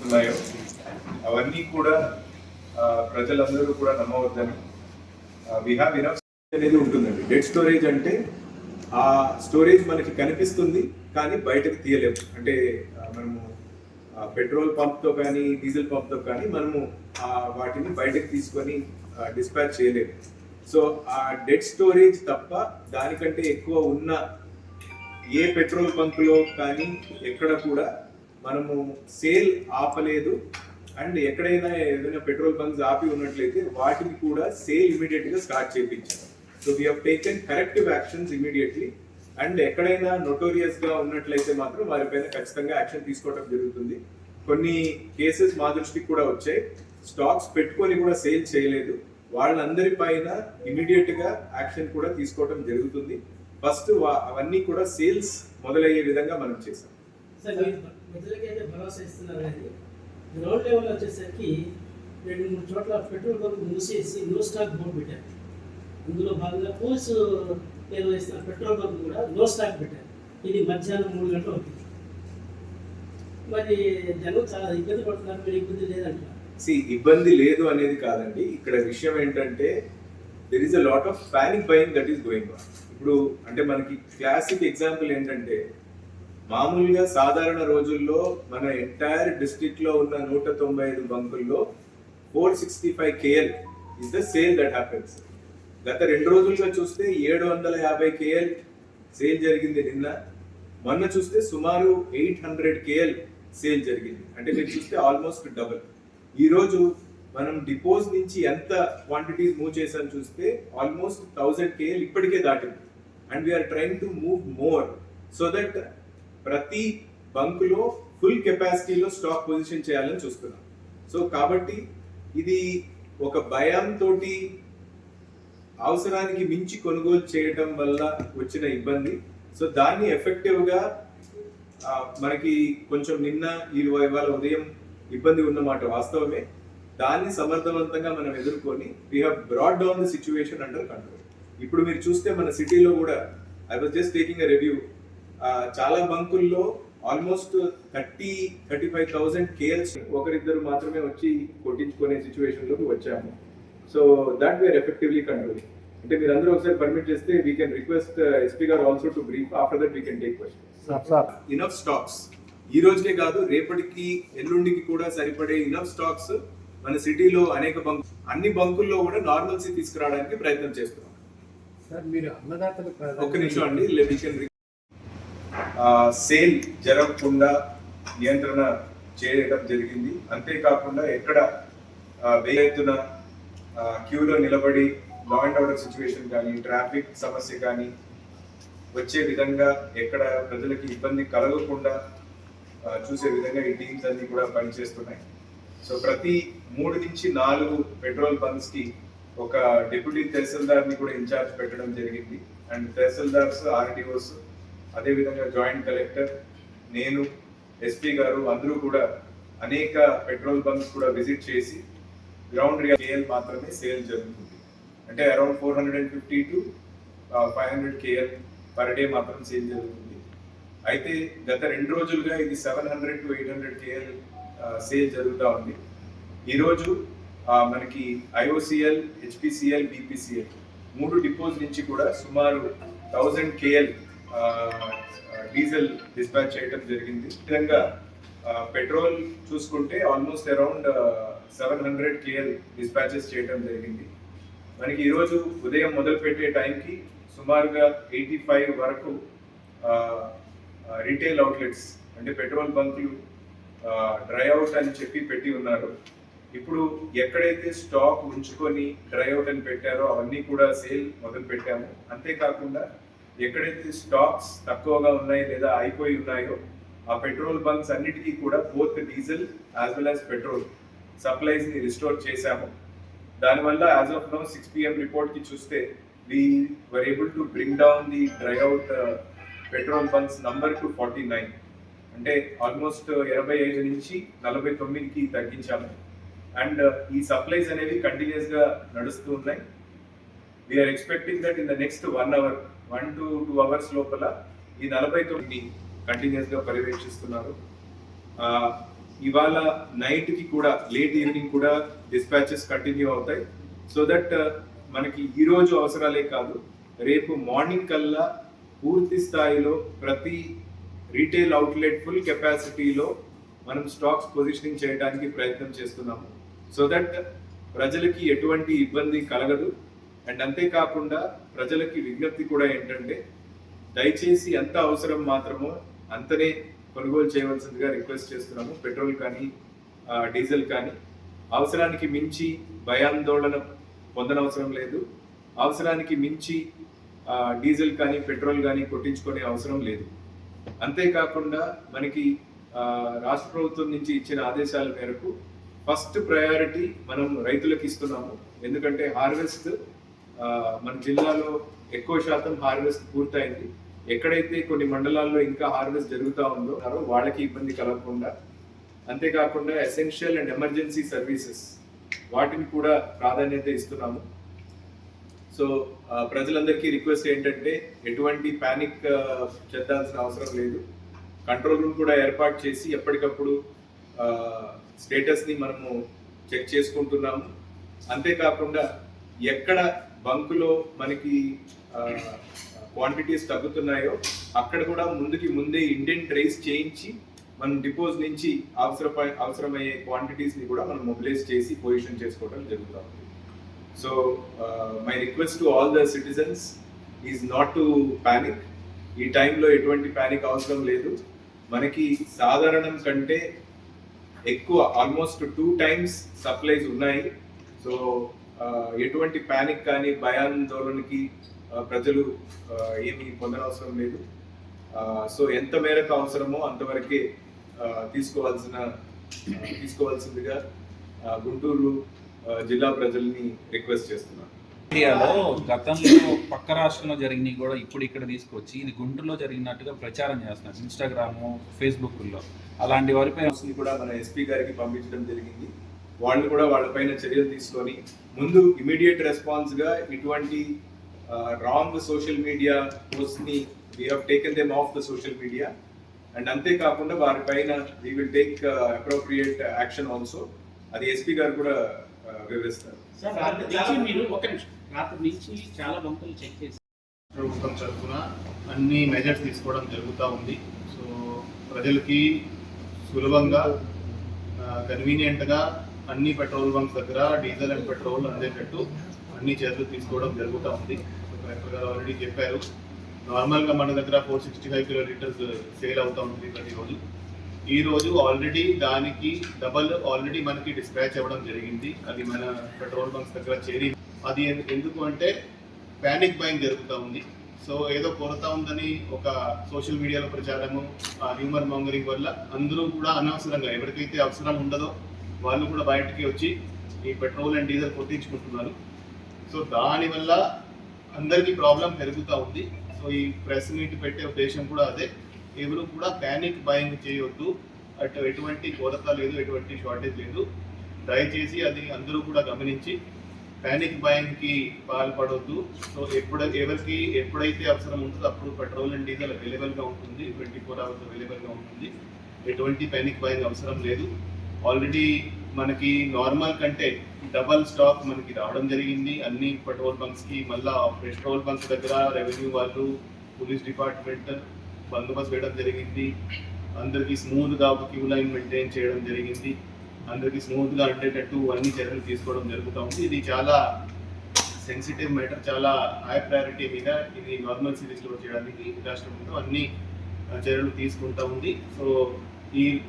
ఉన్నాయో అవన్నీ కూడా ప్రజలందరూ కూడా నమ్మవద్దని. వీ హ్యావ్ ఇనఫ్ అనేది ఉంటుందండి. డెడ్ స్టోరేజ్ అంటే ఆ స్టోరేజ్ మనకి కనిపిస్తుంది కానీ బయటకు తీయలేము. అంటే మనము పెట్రోల్ పంప్తో కానీ డీజిల్ పంప్తో కానీ మనము వాటిని బయటకు తీసుకొని డిస్పాచ్ చేయలేము. సో ఆ డెడ్ స్టోరేజ్ తప్ప దానికంటే ఎక్కువ ఉన్న ఏ పెట్రోల్ బంకులో కానీ ఎక్కడ కూడా మనము సేల్ ఆపలేదు. అండ్ ఎక్కడైనా ఏదైనా పెట్రోల్ బంక్స్ ఆపి ఉన్నట్లయితే వాటిని కూడా సేల్ ఇమీడియట్గా స్టార్ట్ చేయించాం. So we have taken corrective actions immediately. And ఎక్కడైనా నోటోరియస్గా ఉన్నట్లయితే మాత్రం వారిపైన ఖచ్చితంగా యాక్షన్ తీసుకోవడం జరుగుతుంది. కొన్ని కేసెస్ మా దృష్టికి కూడా వచ్చాయి. స్టాక్స్ పెట్టుకొని కూడా సేల్ చేయలేదు, వాళ్ళందరిపైన ఇమీడియట్గా యాక్షన్ కూడా తీసుకోవడం జరుగుతుంది. ఫస్ట్ అవన్నీ కూడా సేల్స్ మొదలయ్యే విధంగా మనం చేసాం. భరోసా ఇస్తున్నారు కానీ గ్రౌండ్ లెవెల్ వచ్చేసరికి 2-3 చోట్ల పెట్రోల్ బంక్ మూసేసి నో స్టాక్ బోర్డు పెట్టారు. అందులో భాగంగా పోలీసు నిర్వహిస్తున్న పెట్రోల్ బంక్ కూడా నో స్టాక్ పెట్టారు. ఇది మధ్యాహ్నం 3 గంటలు అవుతుంది. మరి జనం చాలా ఇబ్బంది పడుతున్నారు. మీరు ఇబ్బంది లేదంటారు? ఇబ్బంది లేదు అనేది కాదండి. ఇక్కడ విషయం ఏంటంటే there is a lot of panic buying that is going on. ఇప్పుడు అంటే మనకి క్లాసిక్ ఎగ్జాంపుల్ ఏంటంటే, మామూలుగా సాధారణ రోజుల్లో మన ఎంటైర్ డిస్ట్రిక్ట్ లో ఉన్న 195 బంకుల్లో 465 KL is the sale that happens. గత 2 రోజులుగా చూస్తే 750 KL సేల్ జరిగింది నిన్న. మొన్న చూస్తే సుమారు 800 KL సేల్ జరిగింది. అంటే మీరు చూస్తే ఆల్మోస్ట్ డబుల్. ఈరోజు మనం డిపోజ్ నుంచి ఎంత క్వాంటిటీస్ మూవ్ చేసాను చూస్తే ఆల్మోస్ట్ 1000 KL ఇప్పటికే దాటింది. And we are trying to move more so that ప్రతి బంకులో ఫుల్ కెపాసిటీలో స్టాక్ పొజిషన్ చేయాలని చూస్తున్నాం. సో కాబట్టి ఇది ఒక భయంతో అవసరానికి మించి కొనుగోలు చేయడం వల్ల వచ్చిన ఇబ్బంది. సో దాన్ని ఎఫెక్టివ్గా మనకి కొంచెం నిన్న ఇవాళ ఉదయం ఇబ్బంది ఉన్నమాట వాస్తవమే. దాన్ని సమర్థవంతంగా మనం ఎదుర్కొని we have brought down the situation under control. ఇప్పుడు మీరు చూస్తే మన సిటీలో కూడా I was just taking a review. చాలా బంకుల్లో ఆల్మోస్ట్ 30-35,000 KL ఒకరిద్దరు మాత్రమే వచ్చి కొట్టించుకునే సిచ్యువేషన్లోకి వచ్చాము. So that we are effectively controlling. అంటే మీరు అందరూ ఒకసారి పర్మిట్ చేస్తే వీ కెన్ రిక్వెస్ట్ ఎస్పీ గారు also to brief. After that we can take questions. Enough stocks ఈ రోజుకే కాదు రేపటికి ఎల్లుండికి కూడా సరిపడే ఇనఫ్ స్టాక్స్ మన సిటీలో అనేక అన్ని బంకుల్లో కూడా నార్మల్సీ తీసుకురావడానికి ప్రయత్నం చేస్తున్నాం. ఒక్క నిమిషం అండి. సేల్ జరగకుండా నియంత్రణ చేయడం జరిగింది. అంతేకాకుండా ఎక్కడ వేయెత్తున క్యూలో నిలబడి లా అండ్ ఆర్డర్ సిచ్యువేషన్ కానీ ట్రాఫిక్ సమస్య కానీ వచ్చే విధంగా ఎక్కడ ప్రజలకి ఇబ్బంది కలగకుండా చూసే విధంగా ఈ టీమ్స్ అన్ని కూడా పనిచేస్తున్నాయి. సో ప్రతి 3 నుంచి 4 పెట్రోల్ బంక్స్ కి ఒక డిప్యూటీ తహసీల్దార్ ని కూడా ఇన్ఛార్జ్ పెట్టడం జరిగింది. అండ్ తహసీల్దార్స్, ఆర్డీఓస్, అదేవిధంగా జాయింట్ కలెక్టర్, నేను, ఎస్పీ గారు అందరూ కూడా అనేక పెట్రోల్ బంక్స్ కూడా విజిట్ చేసి గ్రౌండ్ KL మాత్రమే సేల్ జరుగుతుంది. అంటే around 450 to 500 KL per day మాత్రం సేల్ జరుగుతుంది. అయితే గత 2 రోజులుగా ఇది 700 to 800 KL సేల్ జరుగుతూ ఉంది. ఈరోజు మనకి IOCL, HPCL, BPCL 3 డిపోస్ నుంచి కూడా సుమారు 1000 KL డీజిల్ డిస్పాచ్ చేయడం జరిగింది. ఈ విధంగా పెట్రోల్ చూసుకుంటే ఆల్మోస్ట్ అరౌండ్ 700 KL డిస్పాచెస్ చేయడం జరిగింది. మనకి ఈరోజు ఉదయం మొదలు పెట్టే టైంకి సుమారుగా 85 వరకు రీటైల్ అవుట్లెట్స్ అంటే పెట్రోల్ బంకులు డ్రై అవుట్ అని చెప్పి పెట్టి ఉన్నారు. ఇప్పుడు ఎక్కడైతే స్టాక్ ఉంచుకొని డ్రై అవుట్ అని పెట్టారో అవన్నీ కూడా సేల్ మొదలు పెట్టాము. అంతేకాకుండా ఎక్కడైతే స్టాక్స్ తక్కువగా ఉన్నాయి లేదా అయిపోయి ఉన్నాయో ఆ పెట్రోల్ బంక్స్ అన్నిటికీ కూడా both diesel as well as petrol supplies ని రిస్టోర్ చేశాము. దానివల్ల as of now 6 PM report కి చూస్తే we were able to bring down the dry out petrol bunks number to 49. అంటే ఆల్మోస్ట్ 85 నుంచి 49కి తగ్గించాము. అండ్ ఈ సప్లైస్ అనేవి కంటిన్యూస్ గా నడుస్తూ ఉన్నాయి. We are expecting that in the next 1 to 2 hours లోపల ఈ 49 కంటిన్యూస్ గా పర్యవేక్షిస్తున్నారు. ఇవాళ నైట్ కి కూడా లేట్ ఈవినింగ్ కూడా డిస్పాచెస్ కంటిన్యూ అవుతాయి. సో దట్ మనకి ఈ రోజు అవసరాలే కాదు, రేపు మార్నింగ్ కల్లా పూర్తి స్థాయిలో ప్రతి రీటైల్ అవుట్లెట్ ఫుల్ కెపాసిటీలో మనం స్టాక్స్ పొజిషనింగ్ చేయడానికి ప్రయత్నం చేస్తున్నాము. సో దట్ ప్రజలకి ఎటువంటి ఇబ్బంది కలగదు. అండ్ అంతేకాకుండా ప్రజలకి విజ్ఞప్తి కూడా ఏంటంటే, దయచేసి ఎంత అవసరం మాత్రమో అంతనే కొనుగోలు చేయవలసిందిగా రిక్వెస్ట్ చేస్తున్నాము. పెట్రోల్ కానీ డీజిల్ కానీ అవసరానికి మించి భయాందోళన పొందనవసరం లేదు. అవసరానికి మించి డీజిల్ కానీ పెట్రోల్ కానీ కొట్టించుకునే అవసరం లేదు. అంతేకాకుండా మనకి రాష్ట్ర ప్రభుత్వం నుంచి ఇచ్చిన ఆదేశాల మేరకు ఫస్ట్ ప్రయారిటీ మనం రైతులకు ఇస్తున్నాము. ఎందుకంటే హార్వెస్ట్ మన జిల్లాలో ఎక్కువ శాతం హార్వెస్ట్ పూర్తయింది. ఎక్కడైతే కొన్ని మండలాల్లో ఇంకా హార్వెస్ట్ జరుగుతూ ఉందో వాళ్ళకి ఇబ్బంది కలగకుండా, అంతేకాకుండా ఎసెన్షియల్ అండ్ ఎమర్జెన్సీ సర్వీసెస్ వాటిని కూడా ప్రాధాన్యత ఇస్తున్నాము. సో ప్రజలందరికీ రిక్వెస్ట్ ఏంటంటే, ఎటువంటి ప్యానిక్ చెందాల్సిన అవసరం లేదు. కంట్రోల్ రూమ్ కూడా ఏర్పాటు చేసి ఎప్పటికప్పుడు స్టేటస్ని మనము చెక్ చేసుకుంటున్నాము. అంతేకాకుండా ఎక్కడ బంకులో మనకి క్వాంటిటీస్ తగ్గుతున్నాయో అక్కడ కూడా ముందే ఇండెంట్ రైస్ చేయించి మనం డిపోజ్ నుంచి అవసరమయ్యే క్వాంటిటీస్ని కూడా మనం మొబిలైజ్ చేసి పొజిషన్ చేసుకోవడం జరుగుతూ ఉంది. So my request to all the citizens is not to panic. ఈ టైంలో ఎటువంటి ప్యానిక్ అవసరం లేదు. మనకి సాధారణం కంటే ఎక్కువ ఆల్మోస్ట్ 2 times సప్లైస్ ఉన్నాయి. సో ఎటువంటి ప్యానిక్ కానీ భయాందోళనకి ప్రజలు ఏమీ పొందనవసరం లేదు. సో ఎంత మేరకు అవసరమో అంతవరకే తీసుకోవాల్సిందిగా గుంటూరు జిల్లా ప్రజల్ని రిక్వెస్ట్ చేస్తున్నాను. ఇండియాలో గతంలో పక్క రాష్ట్రంలో జరిగినవి కూడా ఇప్పుడు ఇక్కడ తీసుకొచ్చి ఇది గుంటూరులో జరిగినట్టుగా ప్రచారం చేస్తున్నారు ఇన్స్టాగ్రామ్, ఫేస్బుక్లో. అలాంటి వారిపై కూడా మన ఎస్పీ గారికి పంపించడం జరిగింది. వాళ్ళు కూడా వాళ్ళపైన చర్యలు తీసుకొని ముందు ఇమీడియట్ రెస్పాన్స్ గా ఇటువంటి రాంగ్ సోషల్ మీడియా పోస్ట్ ని we have taken them of the social media. And అంతేకాకుండా వారిపైన we will take appropriate action also. అది ఎస్పీ గారు కూడా వివరిస్తారు. రాత్రి నుంచి చాలా బంకులు చెక్ చేసి ప్రభుత్వం తరఫున అన్ని మెజర్స్ తీసుకోవడం జరుగుతూ ఉంది. సో ప్రజలకి సులభంగా కన్వీనియంట్గా అన్ని పెట్రోల్ బంక్స్ దగ్గర డీజిల్ అండ్ పెట్రోల్ అందేటట్టు అన్ని చర్యలు తీసుకోవడం జరుగుతూ ఉంది. కలెక్టర్ గారు ఆల్రెడీ చెప్పారు, నార్మల్గా మన దగ్గర 465 కిలోలీటర్స్ సేల్ అవుతూ ఉంటుంది ప్రతిరోజు. ఈరోజు ఆల్రెడీ దానికి డబల్ ఆల్రెడీ మనకి డిస్పాచ్ అవ్వడం జరిగింది. అది మన పెట్రోల్ బంక్స్ దగ్గర చేరి, అది ఎందుకు అంటే ప్యానిక్ బయింగ్ జరుగుతూ ఉంది. సో ఏదో కొరత ఉందని ఒక సోషల్ మీడియాలో ప్రచారము, హ్యూమర్ మాంగరింగ్ వల్ల అందరూ కూడా అనవసరంగా ఎవరికైతే అవసరం ఉండదో వాళ్ళు కూడా బయటికి వచ్చి ఈ పెట్రోల్ అండ్ డీజిల్ కొట్టించుకుంటున్నారు. సో దానివల్ల అందరికీ ప్రాబ్లం పెరుగుతూ ఉంది. సో ఈ ప్రెస్ మీట్ పెట్టే ఉద్దేశం కూడా అదే, ఎవరు కూడా ప్యానిక్ బయింగ్ చేయొద్దు. ఎటువంటి కొరత లేదు, ఎటువంటి షార్టేజ్ లేదు. దయచేసి అది అందరూ కూడా గమనించి ప్యానిక్ బయింగ్కి పాల్పడొద్దు. సో ఎవరికి ఎప్పుడైతే అవసరం ఉంటుందో అప్పుడు పెట్రోల్ అండ్ డీజిల్ అవైలబుల్గా ఉంటుంది, 24 hours అవైలబుల్గా ఉంటుంది. ఎటువంటి ప్యానిక్ బయింగ్ అవసరం లేదు. ఆల్రెడీ మనకి నార్మల్ కంటే డబల్ స్టాక్ మనకి రావడం జరిగింది అన్ని పెట్రోల్ బంక్స్కి. మళ్ళీ పెట్రోల్ బంక్స్ దగ్గర రెవెన్యూ వాళ్ళు, పోలీస్ డిపార్ట్మెంట్ బందోబస్తు వేయడం జరిగింది. అందరికీ స్మూత్గా ఒక క్యూ లైన్ మెయింటైన్ చేయడం జరిగింది. అందరికీ స్మూత్గా ఉండేటట్టు అన్ని చర్యలు తీసుకోవడం జరుగుతూ ఉంది. ఇది చాలా సెన్సిటివ్ మ్యాటర్, చాలా హై ప్రయారిటీ మీద ఇది నార్మల్ సిరీస్లో చేయడానికి రాష్ట్ర ప్రభుత్వం అన్ని చర్యలు తీసుకుంటూ ఉంది. సో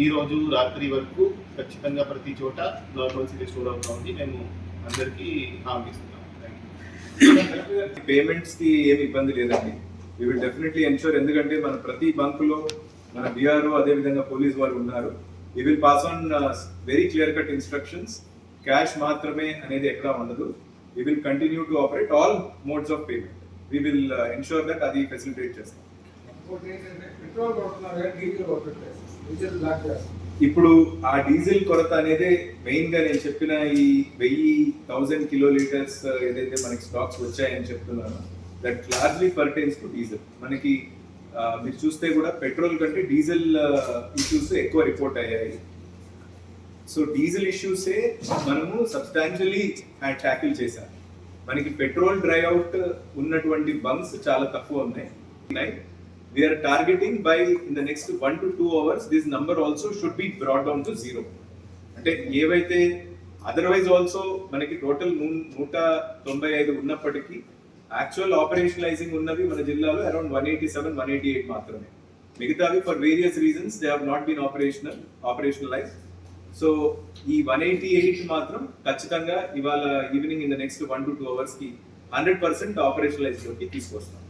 ఈ రోజు రాత్రి వరకు ఖచ్చితంగా ప్రతి చోట నార్మల్ సిరీస్ స్టోర్ అవుతూ ఉంది. మేము అందరికీ హామీ ఇస్తున్నాం. పేమెంట్స్ కి ఏమి ఇబ్బంది లేదండి. We will definitely ensure. ఎందుకంటే మన ప్రతి బంకులో మన బిఆర్ఓ అదే విధంగా పోలీస్ వారు ఉన్నారు. We will pass on very clear cut instructions. Cash మాత్రమే అనేది ఎక్కడా ఉండదు. We will continue to operate all modes of payment. We will ensure that అది ఫెసిలిటేట్ చేస్తాం. ఇప్పుడు ఆ డీజిల్ కొరత అనేది మెయిన్ గా నేను చెప్పిన ఈ 1000 కిలోలీటర్స్ ఏదైతే మనకి స్టాక్స్ వచ్చాయని చెప్తున్నాను, that largely pertains to diesel. మనకి మీరు చూస్తే కూడా పెట్రోల్ కంటే డీజిల్ ఇష్యూస్ ఎక్కువ రిపోర్ట్ అయ్యాయి. సో డీజిల్ ఇష్యూసే మనము సబ్స్టాన్షియలీ ట్యాకిల్ చేశాం. మనకి పెట్రోల్ డ్రై అవుట్ ఉన్నటువంటి బంక్స్ చాలా తక్కువ ఉన్నాయి. We are targeting by in the next 1 to 2 hours this number also should be brought down to 0. అంటే ఏవైతే అదర్వైజ్ ఆల్సో మనకి టోటల్ 195 ఉన్నప్పటికీ యాక్చువల్ ఆపరేషనలైజింగ్ ఉన్నవి మన జిల్లాలో అరౌండ్ 187, 188 మాత్రమే. మిగతావి for various reasons they have not been operationalise. So ఈ 188 మాత్రం ఖచ్చితంగా ఇవాళ evening in the next 1 to 2 hours కి 100% ఆపరేషనలైజ్ లోకి తీసుకొస్తాం.